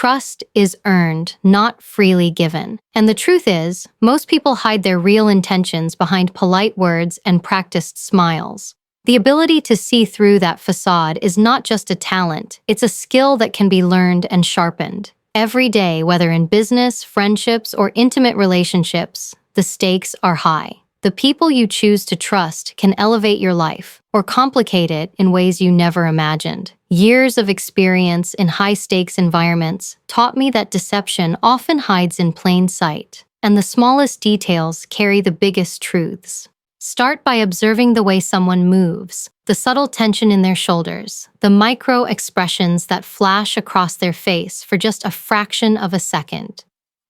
Trust is earned, not freely given. And the truth is, most people hide their real intentions behind polite words and practiced smiles. The ability to see through that facade is not just a talent, it's a skill that can be learned and sharpened. Every day, whether in business, friendships, or intimate relationships, the stakes are high. The people you choose to trust can elevate your life or complicate it in ways you never imagined. Years of experience in high-stakes environments taught me that deception often hides in plain sight, and the smallest details carry the biggest truths. Start by observing the way someone moves, the subtle tension in their shoulders, the micro-expressions that flash across their face for just a fraction of a second.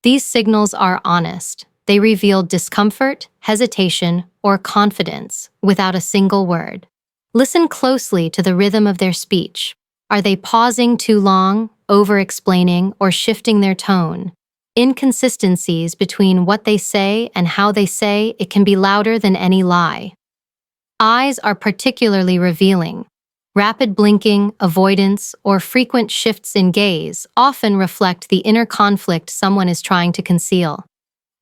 These signals are honest. They reveal discomfort, hesitation, or confidence without a single word. Listen closely to the rhythm of their speech. Are they pausing too long, over-explaining, or shifting their tone? Inconsistencies between what they say and how they say it can be louder than any lie. Eyes are particularly revealing. Rapid blinking, avoidance, or frequent shifts in gaze often reflect the inner conflict someone is trying to conceal.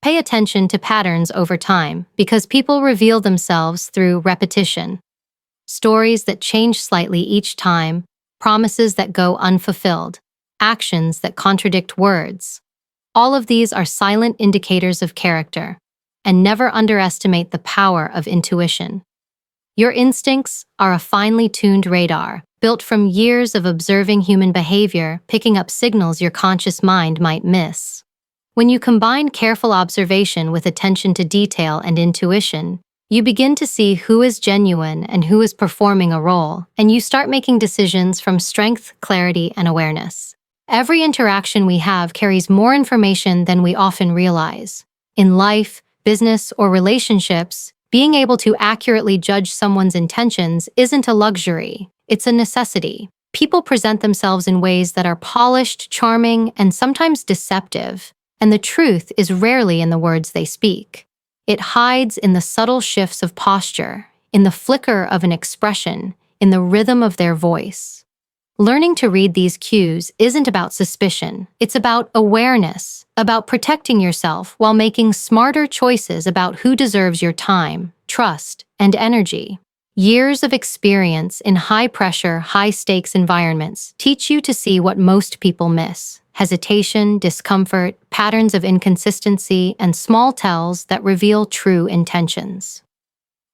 Pay attention to patterns over time because people reveal themselves through repetition. Stories that change slightly each time, promises that go unfulfilled, actions that contradict words. All of these are silent indicators of character, and never underestimate the power of intuition. Your instincts are a finely tuned radar, built from years of observing human behavior, picking up signals your conscious mind might miss. When you combine careful observation with attention to detail and intuition, you begin to see who is genuine and who is performing a role, and you start making decisions from strength, clarity, and awareness. Every interaction we have carries more information than we often realize. In life, business, or relationships, being able to accurately judge someone's intentions isn't a luxury, it's a necessity. People present themselves in ways that are polished, charming, and sometimes deceptive, and the truth is rarely in the words they speak. It hides in the subtle shifts of posture, in the flicker of an expression, in the rhythm of their voice. Learning to read these cues isn't about suspicion, it's about awareness, about protecting yourself while making smarter choices about who deserves your time, trust, and energy. Years of experience in high-pressure, high-stakes environments teach you to see what most people miss: hesitation, discomfort, patterns of inconsistency, and small tells that reveal true intentions.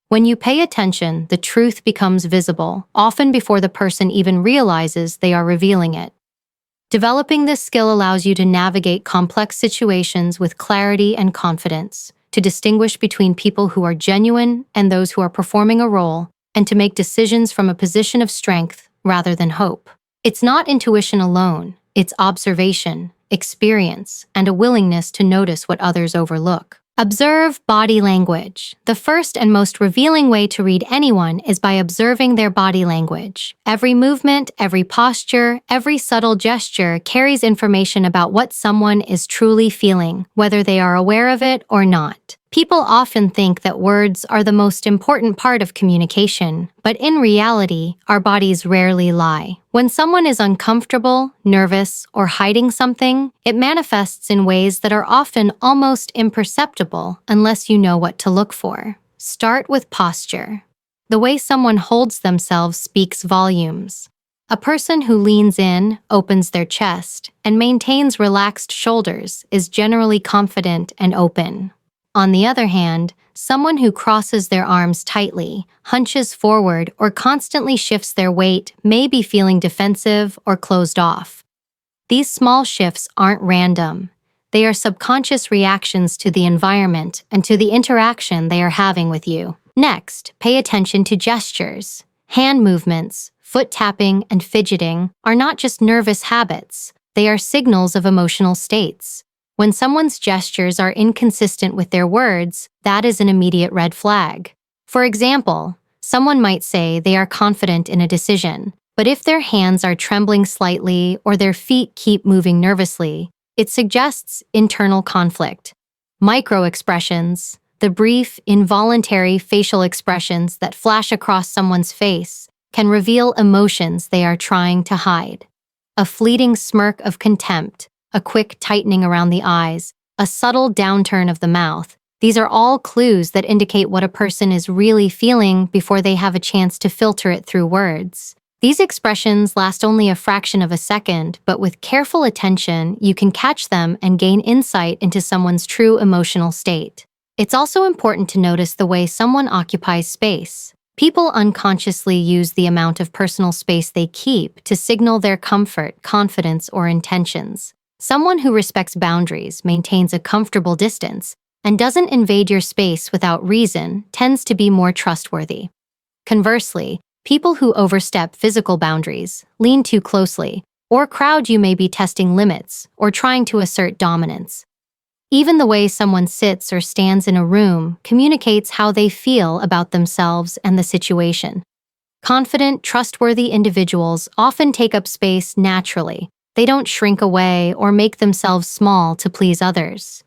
When you pay attention, the truth becomes visible, often before the person even realizes they are revealing it. Developing this skill allows you to navigate complex situations with clarity and confidence, to distinguish between people who are genuine and those who are performing a role, and to make decisions from a position of strength rather than hope. It's not intuition alone, it's observation, experience, and a willingness to notice what others overlook. Observe body language. The first and most revealing way to read anyone is by observing their body language. Every movement, every posture, every subtle gesture carries information about what someone is truly feeling, whether they are aware of it or not. People often think that words are the most important part of communication, but in reality, our bodies rarely lie. When someone is uncomfortable, nervous, or hiding something, it manifests in ways that are often almost imperceptible unless you know what to look for. Start with posture. The way someone holds themselves speaks volumes. A person who leans in, opens their chest, and maintains relaxed shoulders is generally confident and open. On the other hand, someone who crosses their arms tightly, hunches forward, or constantly shifts their weight may be feeling defensive or closed off. These small shifts aren't random. They are subconscious reactions to the environment and to the interaction they are having with you. Next, pay attention to gestures. Hand movements, foot tapping, and fidgeting are not just nervous habits. They are signals of emotional states. When someone's gestures are inconsistent with their words, that is an immediate red flag. For example, someone might say they are confident in a decision, but if their hands are trembling slightly or their feet keep moving nervously, it suggests internal conflict. Micro-expressions, the brief, involuntary facial expressions that flash across someone's face, can reveal emotions they are trying to hide. a fleeting smirk of contempt, a quick tightening around the eyes, a subtle downturn of the mouth. These are all clues that indicate what a person is really feeling before they have a chance to filter it through words. These expressions last only a fraction of a second, but with careful attention, you can catch them and gain insight into someone's true emotional state. It's also important to notice the way someone occupies space. People unconsciously use the amount of personal space they keep to signal their comfort, confidence, or intentions. Someone who respects boundaries, maintains a comfortable distance, and doesn't invade your space without reason tends to be more trustworthy. Conversely, people who overstep physical boundaries, lean too closely, or crowd you may be testing limits or trying to assert dominance. Even the way someone sits or stands in a room communicates how they feel about themselves and the situation. Confident, trustworthy individuals often take up space naturally. They don't shrink away or make themselves small to please others.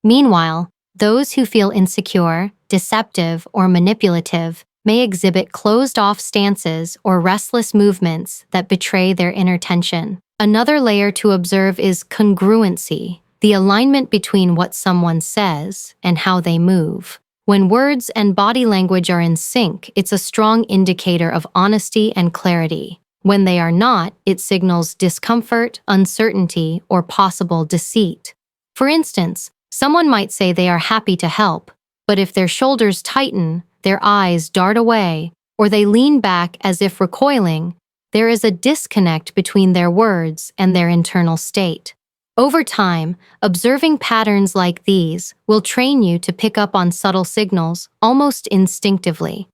Meanwhile, those who feel insecure, deceptive, or manipulative may exhibit closed-off stances or restless movements that betray their inner tension. Another layer to observe is congruency, the alignment between what someone says and how they move. When words and body language are in sync, it's a strong indicator of honesty and clarity. When they are not, it signals discomfort, uncertainty, or possible deceit. For instance, someone might say they are happy to help, but if their shoulders tighten, their eyes dart away, or they lean back as if recoiling, there is a disconnect between their words and their internal state. Over time, observing patterns like these will train you to pick up on subtle signals almost instinctively.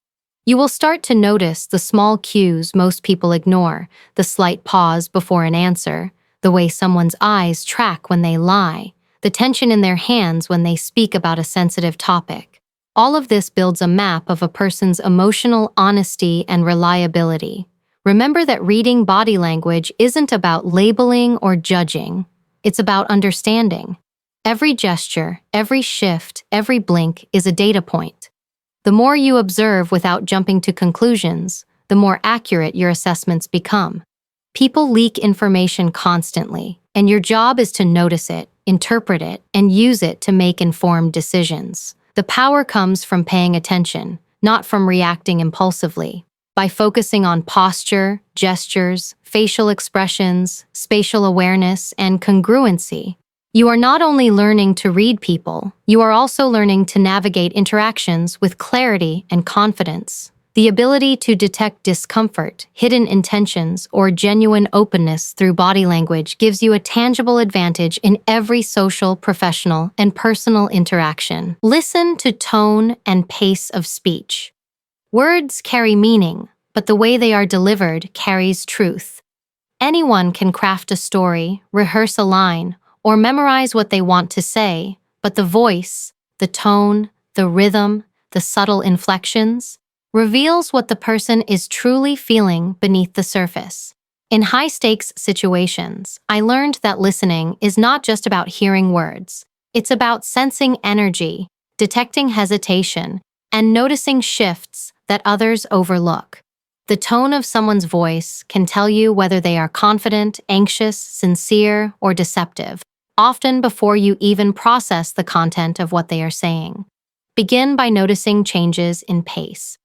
You will start to notice the small cues most people ignore, the slight pause before an answer, the way someone's eyes track when they lie, the tension in their hands when they speak about a sensitive topic. All of this builds a map of a person's emotional honesty and reliability. Remember that reading body language isn't about labeling or judging. It's about understanding. Every gesture, every shift, every blink is a data point. The more you observe without jumping to conclusions, the more accurate your assessments become. People leak information constantly, and your job is to notice it, interpret it, and use it to make informed decisions. The power comes from paying attention, not from reacting impulsively. By focusing on posture, gestures, facial expressions, spatial awareness, and congruency, you are not only learning to read people, you are also learning to navigate interactions with clarity and confidence. The ability to detect discomfort, hidden intentions, or genuine openness through body language gives you a tangible advantage in every social, professional, and personal interaction. Listen to tone and pace of speech. Words carry meaning, but the way they are delivered carries truth. Anyone can craft a story, rehearse a line, or memorize what they want to say, but the voice, the tone, the rhythm, the subtle inflections, reveals what the person is truly feeling beneath the surface. In high-stakes situations, I learned that listening is not just about hearing words. It's about sensing energy, detecting hesitation, and noticing shifts that others overlook. The tone of someone's voice can tell you whether they are confident, anxious, sincere, or deceptive, often before you even process the content of what they are saying. Begin by noticing changes in pace.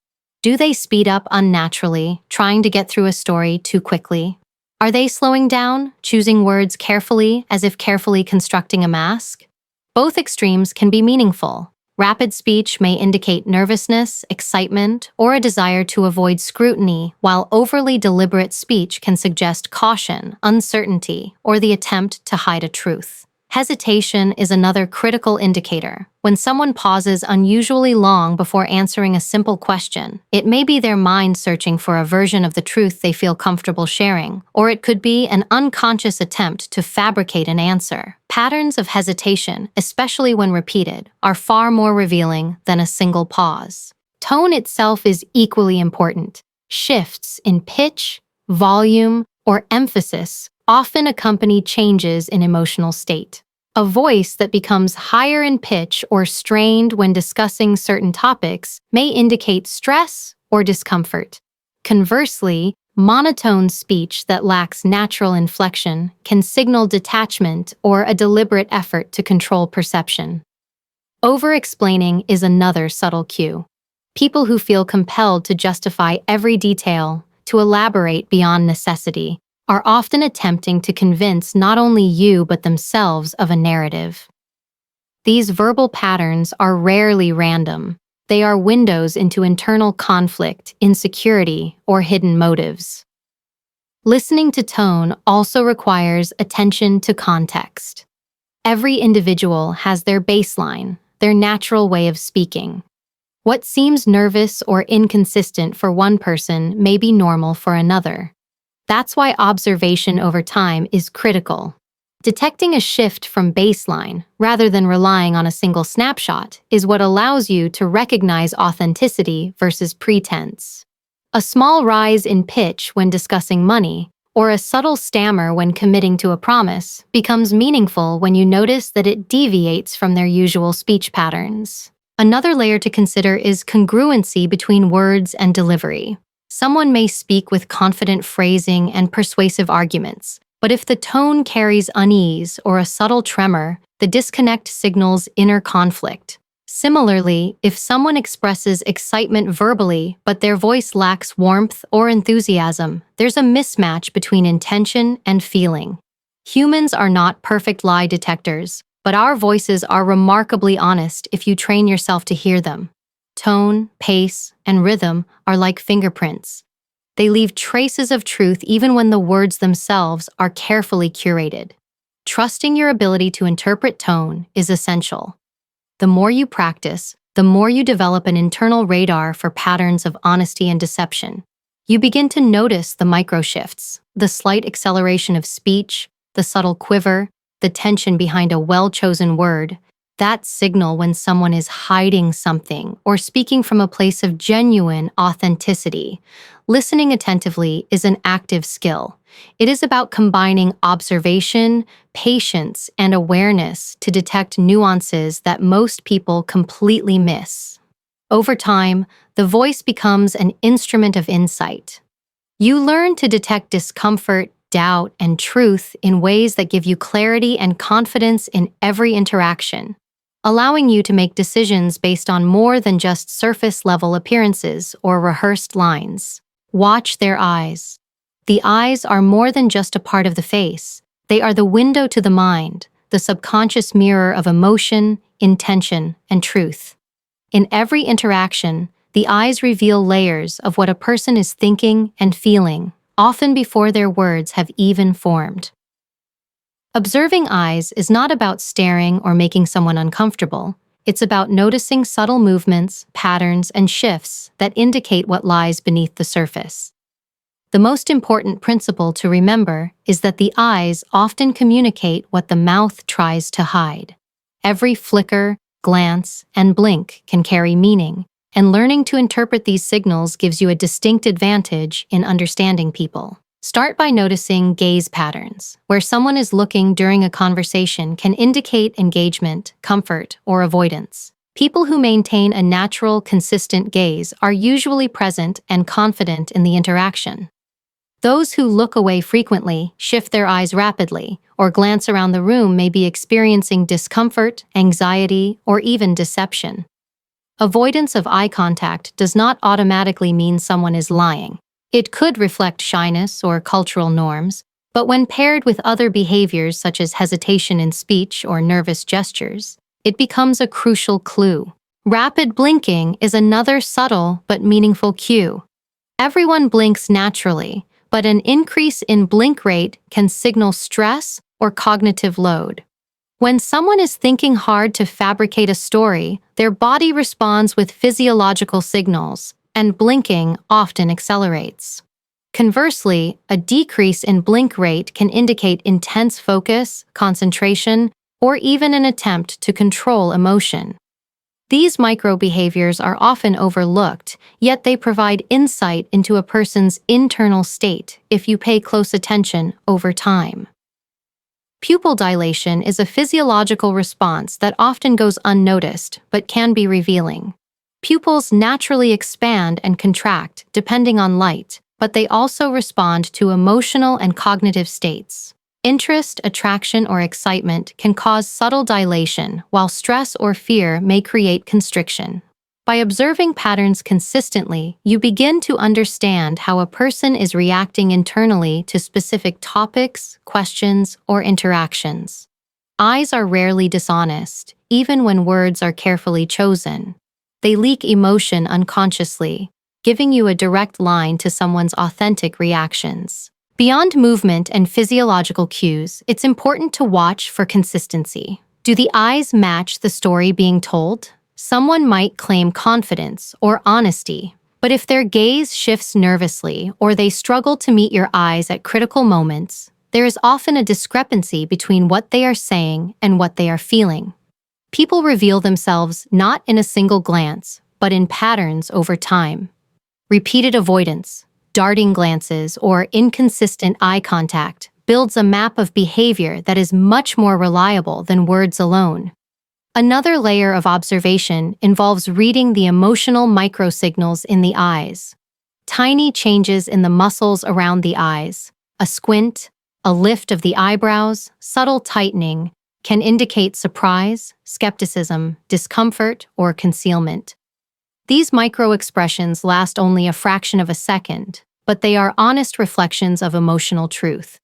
Do they speed up unnaturally, trying to get through a story too quickly? Are they slowing down, choosing words carefully as if carefully constructing a mask? Both extremes can be meaningful. Rapid speech may indicate nervousness, excitement, or a desire to avoid scrutiny, while overly deliberate speech can suggest caution, uncertainty, or the attempt to hide a truth. Hesitation is another critical indicator. When someone pauses unusually long before answering a simple question, it may be their mind searching for a version of the truth they feel comfortable sharing, or it could be an unconscious attempt to fabricate an answer. Patterns of hesitation, especially when repeated, are far more revealing than a single pause. Tone itself is equally important. Shifts in pitch, volume, or emphasis often accompany changes in emotional state. A voice that becomes higher in pitch or strained when discussing certain topics may indicate stress or discomfort. Conversely, Monotone speech that lacks natural inflection can signal detachment or a deliberate effort to control perception. Over-explaining is another subtle cue. People who feel compelled to justify every detail, to elaborate beyond necessity, are often attempting to convince not only you but themselves of a narrative. These verbal patterns are rarely random. They are windows into internal conflict, insecurity, or hidden motives. Listening to tone also requires attention to context. Every individual has their baseline, their natural way of speaking. What seems nervous or inconsistent for one person may be normal for another. That's why observation over time is critical. Detecting a shift from baseline, rather than relying on a single snapshot, is what allows you to recognize authenticity versus pretense. A small rise in pitch when discussing money, or a subtle stammer when committing to a promise, becomes meaningful when you notice that it deviates from their usual speech patterns. Another layer to consider is congruency between words and delivery. Someone may speak with confident phrasing and persuasive arguments, but if the tone carries unease or a subtle tremor, the disconnect signals inner conflict. Similarly, if someone expresses excitement verbally, but their voice lacks warmth or enthusiasm, there's a mismatch between intention and feeling. Humans are not perfect lie detectors, but our voices are remarkably honest if you train yourself to hear them. Tone, pace, and rhythm are like fingerprints. They leave traces of truth even when the words themselves are carefully curated. Trusting your ability to interpret tone is essential. The more you practice, the more you develop an internal radar for patterns of honesty and deception. You begin to notice the micro-shifts, the slight acceleration of speech, the subtle quiver, the tension behind a well-chosen word. That signal when someone is hiding something or speaking from a place of genuine authenticity. Listening attentively is an active skill. It is about combining observation, patience, and awareness to detect nuances that most people completely miss. Over time, the voice becomes an instrument of insight. You learn to detect discomfort, doubt, and truth in ways that give you clarity and confidence in every interaction, allowing you to make decisions based on more than just surface-level appearances or rehearsed lines. Watch their eyes. The eyes are more than just a part of the face. They are the window to the mind, the subconscious mirror of emotion, intention, and truth. In every interaction, the eyes reveal layers of what a person is thinking and feeling, often before their words have even formed. Observing eyes is not about staring or making someone uncomfortable. It's about noticing subtle movements, patterns, and shifts that indicate what lies beneath the surface. The most important principle to remember is that the eyes often communicate what the mouth tries to hide. Every flicker, glance, and blink can carry meaning, and learning to interpret these signals gives you a distinct advantage in understanding people. Start by noticing gaze patterns. Where someone is looking during a conversation can indicate engagement, comfort, or avoidance. People who maintain a natural, consistent gaze are usually present and confident in the interaction. Those who look away frequently, shift their eyes rapidly, or glance around the room may be experiencing discomfort, anxiety, or even deception. Avoidance of eye contact does not automatically mean someone is lying. It could reflect shyness or cultural norms, but when paired with other behaviors such as hesitation in speech or nervous gestures, it becomes a crucial clue. Rapid blinking is another subtle but meaningful cue. Everyone blinks naturally, but an increase in blink rate can signal stress or cognitive load. When someone is thinking hard to fabricate a story, their body responds with physiological signals, and blinking often accelerates. Conversely, a decrease in blink rate can indicate intense focus, concentration, or even an attempt to control emotion. These micro-behaviors are often overlooked, yet they provide insight into a person's internal state if you pay close attention over time. Pupil dilation is a physiological response that often goes unnoticed but can be revealing. Pupils naturally expand and contract depending on light, but they also respond to emotional and cognitive states. Interest, attraction, or excitement can cause subtle dilation, while stress or fear may create constriction. By observing patterns consistently, you begin to understand how a person is reacting internally to specific topics, questions, or interactions. Eyes are rarely dishonest, even when words are carefully chosen. They leak emotion unconsciously, giving you a direct line to someone's authentic reactions. Beyond movement and physiological cues, it's important to watch for consistency. Do the eyes match the story being told? Someone might claim confidence or honesty, but if their gaze shifts nervously or they struggle to meet your eyes at critical moments, there is often a discrepancy between what they are saying and what they are feeling. People reveal themselves not in a single glance, but in patterns over time. Repeated avoidance, darting glances, or inconsistent eye contact builds a map of behavior that is much more reliable than words alone. Another layer of observation involves reading the emotional microsignals in the eyes. Tiny changes in the muscles around the eyes, a squint, a lift of the eyebrows, subtle tightening, can indicate surprise, skepticism, discomfort, or concealment. These micro-expressions last only a fraction of a second, but they are honest reflections of emotional truth.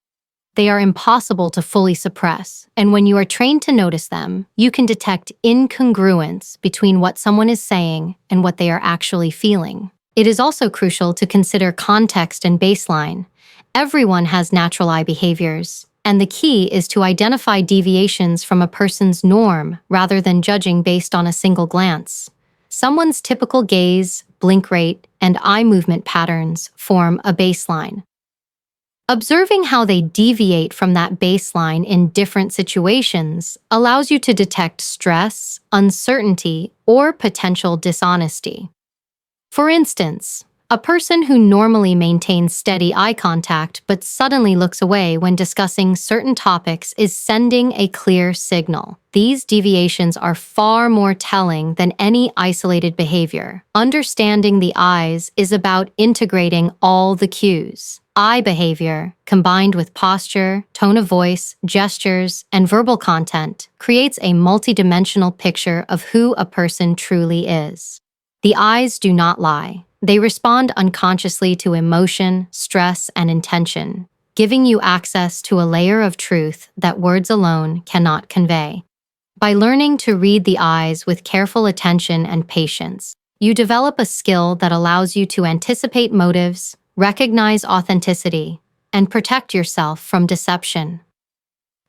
They are impossible to fully suppress, and when you are trained to notice them, you can detect incongruence between what someone is saying and what they are actually feeling. It is also crucial to consider context and baseline. Everyone has natural eye behaviors, and the key is to identify deviations from a person's norm rather than judging based on a single glance. Someone's typical gaze, blink rate, and eye movement patterns form a baseline. Observing how they deviate from that baseline in different situations allows you to detect stress, uncertainty, or potential dishonesty. For instance, a person who normally maintains steady eye contact but suddenly looks away when discussing certain topics is sending a clear signal. These deviations are far more telling than any isolated behavior. Understanding the eyes is about integrating all the cues. Eye behavior, combined with posture, tone of voice, gestures, and verbal content, creates a multidimensional picture of who a person truly is. The eyes do not lie. They respond unconsciously to emotion, stress, and intention, giving you access to a layer of truth that words alone cannot convey. By learning to read the eyes with careful attention and patience, you develop a skill that allows you to anticipate motives, recognize authenticity, and protect yourself from deception.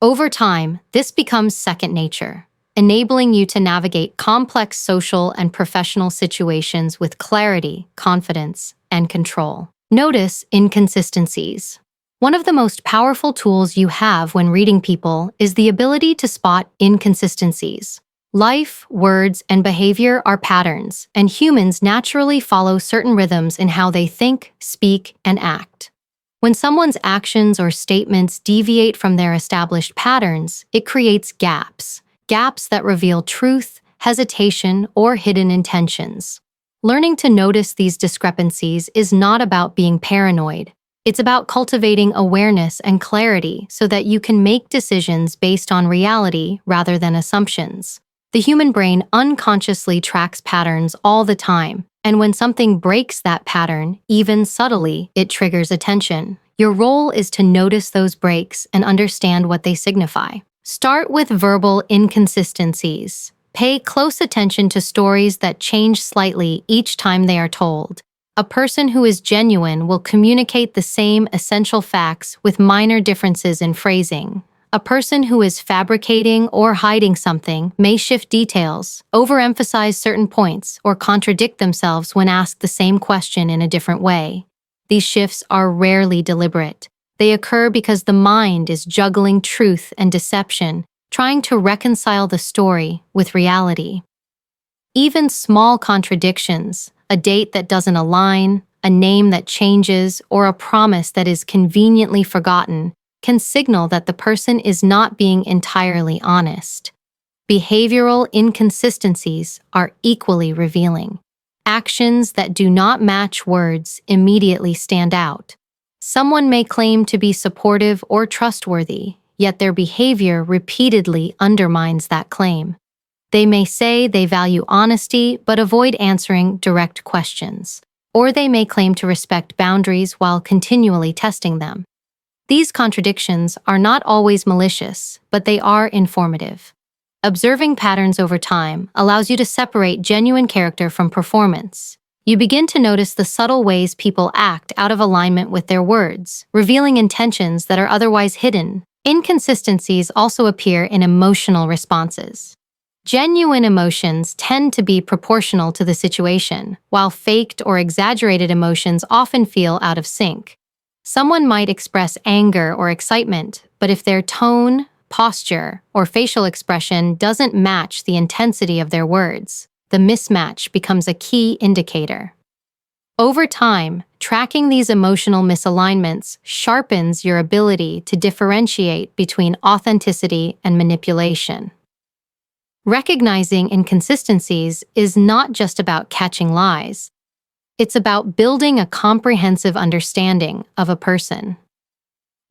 Over time, this becomes second nature, enabling you to navigate complex social and professional situations with clarity, confidence, and control. Notice inconsistencies. One of the most powerful tools you have when reading people is the ability to spot inconsistencies. Life, words, and behavior are patterns, and humans naturally follow certain rhythms in how they think, speak, and act. When someone's actions or statements deviate from their established patterns, it creates gaps that reveal truth, hesitation, or hidden intentions. Learning to notice these discrepancies is not about being paranoid. It's about cultivating awareness and clarity so that you can make decisions based on reality rather than assumptions. The human brain unconsciously tracks patterns all the time, and when something breaks that pattern, even subtly, it triggers attention. Your role is to notice those breaks and understand what they signify. Start with verbal inconsistencies. Pay close attention to stories that change slightly each time they are told. A person who is genuine will communicate the same essential facts with minor differences in phrasing. A person who is fabricating or hiding something may shift details, overemphasize certain points, or contradict themselves when asked the same question in a different way. These shifts are rarely deliberate. They occur because the mind is juggling truth and deception, trying to reconcile the story with reality. Even small contradictions, a date that doesn't align, a name that changes, or a promise that is conveniently forgotten, can signal that the person is not being entirely honest. Behavioral inconsistencies are equally revealing. Actions that do not match words immediately stand out. Someone may claim to be supportive or trustworthy, yet their behavior repeatedly undermines that claim. They may say they value honesty but avoid answering direct questions, or they may claim to respect boundaries while continually testing them. These contradictions are not always malicious, but they are informative. Observing patterns over time allows you to separate genuine character from performance. You begin to notice the subtle ways people act out of alignment with their words, revealing intentions that are otherwise hidden. Inconsistencies also appear in emotional responses. Genuine emotions tend to be proportional to the situation, while faked or exaggerated emotions often feel out of sync. Someone might express anger or excitement, but if their tone, posture, or facial expression doesn't match the intensity of their words, the mismatch becomes a key indicator. Over time, tracking these emotional misalignments sharpens your ability to differentiate between authenticity and manipulation. Recognizing inconsistencies is not just about catching lies. It's about building a comprehensive understanding of a person.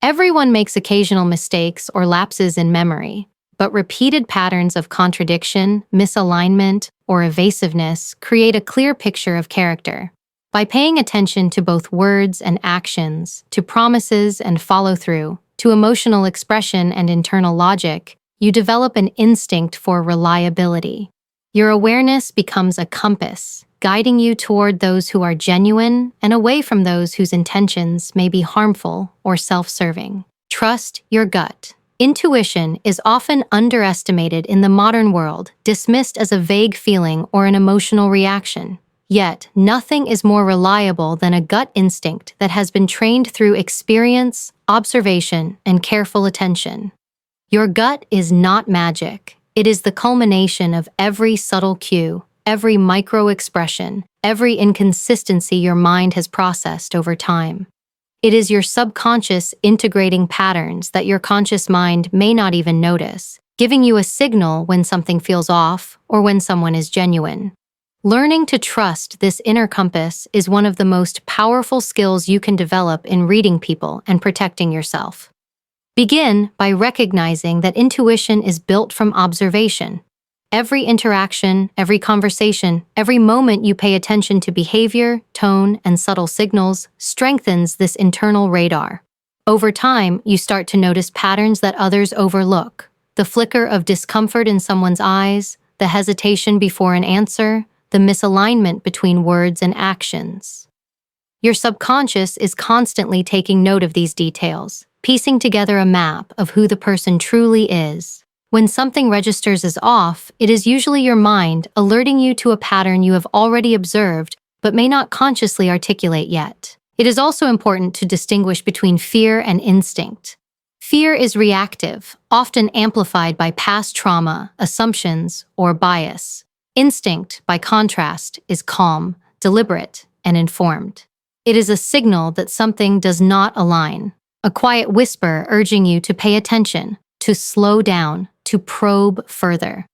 Everyone makes occasional mistakes or lapses in memory, but repeated patterns of contradiction, misalignment, or evasiveness create a clear picture of character. By paying attention to both words and actions, to promises and follow-through, to emotional expression and internal logic, you develop an instinct for reliability. Your awareness becomes a compass, guiding you toward those who are genuine and away from those whose intentions may be harmful or self-serving. Trust your gut. Intuition is often underestimated in the modern world, dismissed as a vague feeling or an emotional reaction. Yet, nothing is more reliable than a gut instinct that has been trained through experience, observation, and careful attention. Your gut is not magic. It is the culmination of every subtle cue, every micro-expression, every inconsistency your mind has processed over time. It is your subconscious integrating patterns that your conscious mind may not even notice, giving you a signal when something feels off or when someone is genuine. Learning to trust this inner compass is one of the most powerful skills you can develop in reading people and protecting yourself. Begin by recognizing that intuition is built from observation. Every interaction, every conversation, every moment you pay attention to behavior, tone, and subtle signals strengthens this internal radar. Over time, you start to notice patterns that others overlook. The flicker of discomfort in someone's eyes, the hesitation before an answer, the misalignment between words and actions. Your subconscious is constantly taking note of these details, piecing together a map of who the person truly is. When something registers as off, it is usually your mind alerting you to a pattern you have already observed but may not consciously articulate yet. It is also important to distinguish between fear and instinct. Fear is reactive, often amplified by past trauma, assumptions, or bias. Instinct, by contrast, is calm, deliberate, and informed. It is a signal that something does not align. A quiet whisper urging you to pay attention, to slow down, to probe further.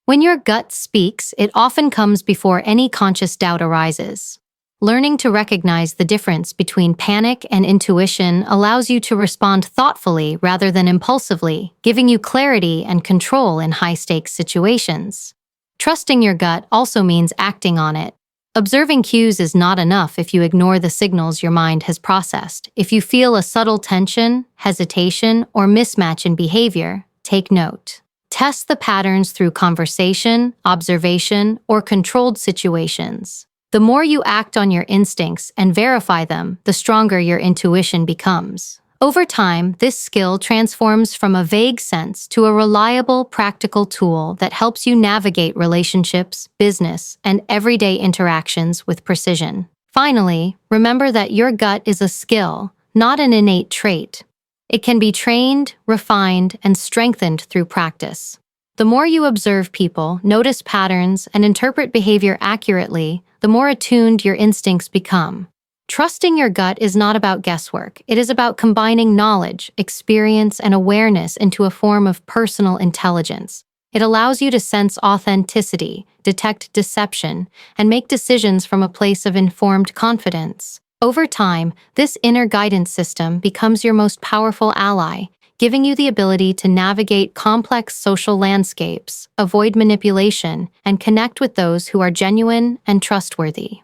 When your gut speaks, it often comes before any conscious doubt arises. Learning to recognize the difference between panic and intuition allows you to respond thoughtfully rather than impulsively, giving you clarity and control in high-stakes situations. Trusting your gut also means acting on it. Observing cues is not enough if you ignore the signals your mind has processed. If you feel a subtle tension, hesitation, or mismatch in behavior, take note. Test the patterns through conversation, observation, or controlled situations. The more you act on your instincts and verify them, the stronger your intuition becomes. Over time, this skill transforms from a vague sense to a reliable, practical tool that helps you navigate relationships, business, and everyday interactions with precision. Finally, remember that your gut is a skill, not an innate trait. It can be trained, refined, and strengthened through practice. The more you observe people, notice patterns, and interpret behavior accurately, the more attuned your instincts become. Trusting your gut is not about guesswork. It is about combining knowledge, experience, and awareness into a form of personal intelligence. It allows you to sense authenticity, detect deception, and make decisions from a place of informed confidence. Over time, this inner guidance system becomes your most powerful ally, giving you the ability to navigate complex social landscapes, avoid manipulation, and connect with those who are genuine and trustworthy.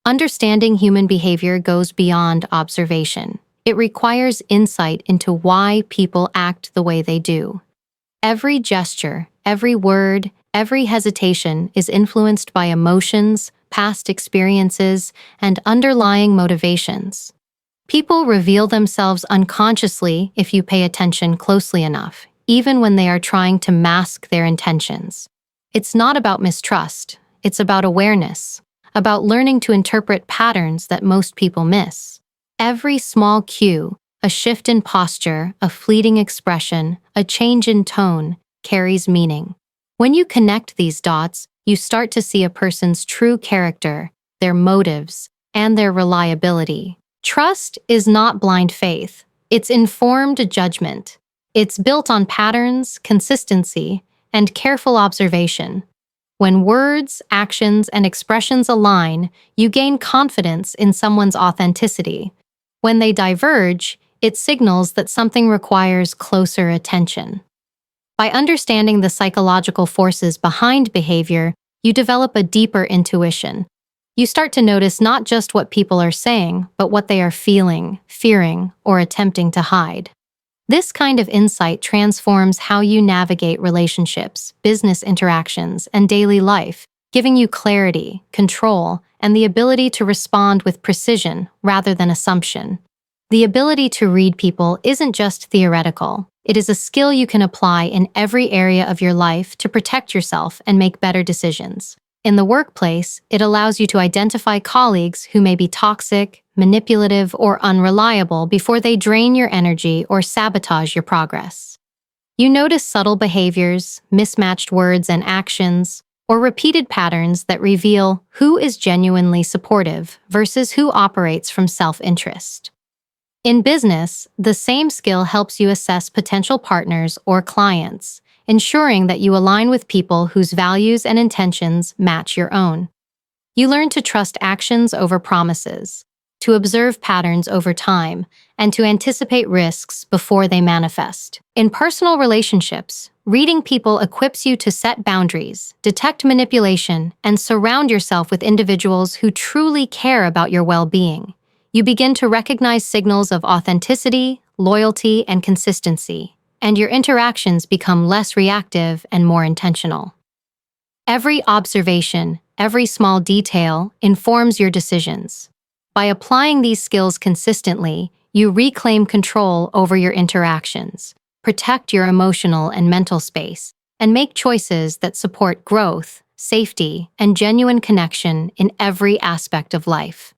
Understanding human behavior goes beyond observation. It requires insight into why people act the way they do. Every gesture, every word, every hesitation is influenced by emotions, past experiences, and underlying motivations. People reveal themselves unconsciously if you pay attention closely enough, even when they are trying to mask their intentions. It's not about mistrust, it's about awareness, about learning to interpret patterns that most people miss. Every small cue, a shift in posture, a fleeting expression, a change in tone, carries meaning. When you connect these dots, you start to see a person's true character, their motives, and their reliability. Trust is not blind faith. It's informed judgment. It's built on patterns, consistency, and careful observation. When words, actions, and expressions align, you gain confidence in someone's authenticity. When they diverge, it signals that something requires closer attention. By understanding the psychological forces behind behavior, you develop a deeper intuition. You start to notice not just what people are saying, but what they are feeling, fearing, or attempting to hide. This kind of insight transforms how you navigate relationships, business interactions, and daily life, giving you clarity, control, and the ability to respond with precision rather than assumption. The ability to read people isn't just theoretical. It is a skill you can apply in every area of your life to protect yourself and make better decisions. In the workplace, it allows you to identify colleagues who may be toxic, manipulative, or unreliable before they drain your energy or sabotage your progress. You notice subtle behaviors, mismatched words and actions, or repeated patterns that reveal who is genuinely supportive versus who operates from self-interest. In business, the same skill helps you assess potential partners or clients, ensuring that you align with people whose values and intentions match your own. You learn to trust actions over promises, to observe patterns over time, and to anticipate risks before they manifest. In personal relationships, reading people equips you to set boundaries, detect manipulation, and surround yourself with individuals who truly care about your well-being. You begin to recognize signals of authenticity, loyalty, and consistency, and your interactions become less reactive and more intentional. Every observation, every small detail informs your decisions. By applying these skills consistently, you reclaim control over your interactions, protect your emotional and mental space, and make choices that support growth, safety, and genuine connection in every aspect of life.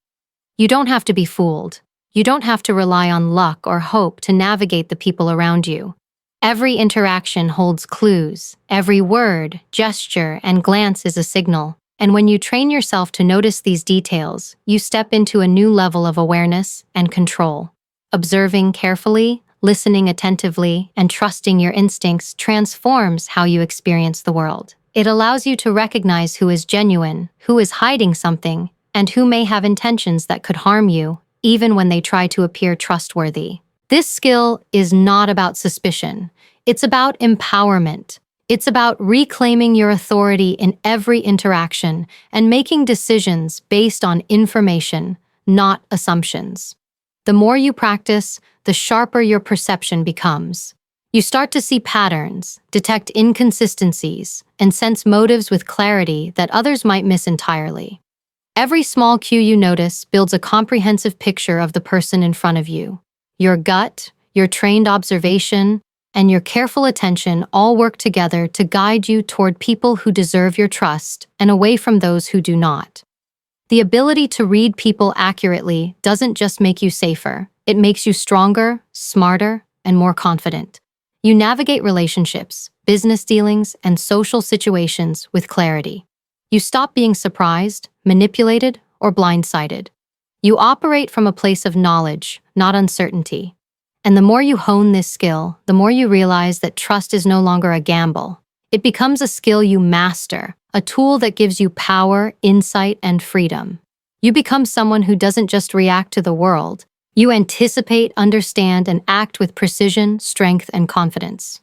You don't have to be fooled. You don't have to rely on luck or hope to navigate the people around you. Every interaction holds clues. Every word, gesture, and glance is a signal. And when you train yourself to notice these details, you step into a new level of awareness and control. Observing carefully, listening attentively, and trusting your instincts transforms how you experience the world. It allows you to recognize who is genuine, who is hiding something, and who may have intentions that could harm you, even when they try to appear trustworthy. This skill is not about suspicion. It's about empowerment. It's about reclaiming your authority in every interaction and making decisions based on information, not assumptions. The more you practice, the sharper your perception becomes. You start to see patterns, detect inconsistencies, and sense motives with clarity that others might miss entirely. Every small cue you notice builds a comprehensive picture of the person in front of you. Your gut, your trained observation, and your careful attention all work together to guide you toward people who deserve your trust and away from those who do not. The ability to read people accurately doesn't just make you safer, it makes you stronger, smarter, and more confident. You navigate relationships, business dealings, and social situations with clarity. You stop being surprised, manipulated, or blindsided. You operate from a place of knowledge, not uncertainty. And the more you hone this skill, the more you realize that trust is no longer a gamble. It becomes a skill you master, a tool that gives you power, insight, and freedom. You become someone who doesn't just react to the world. You anticipate, understand, and act with precision, strength, and confidence.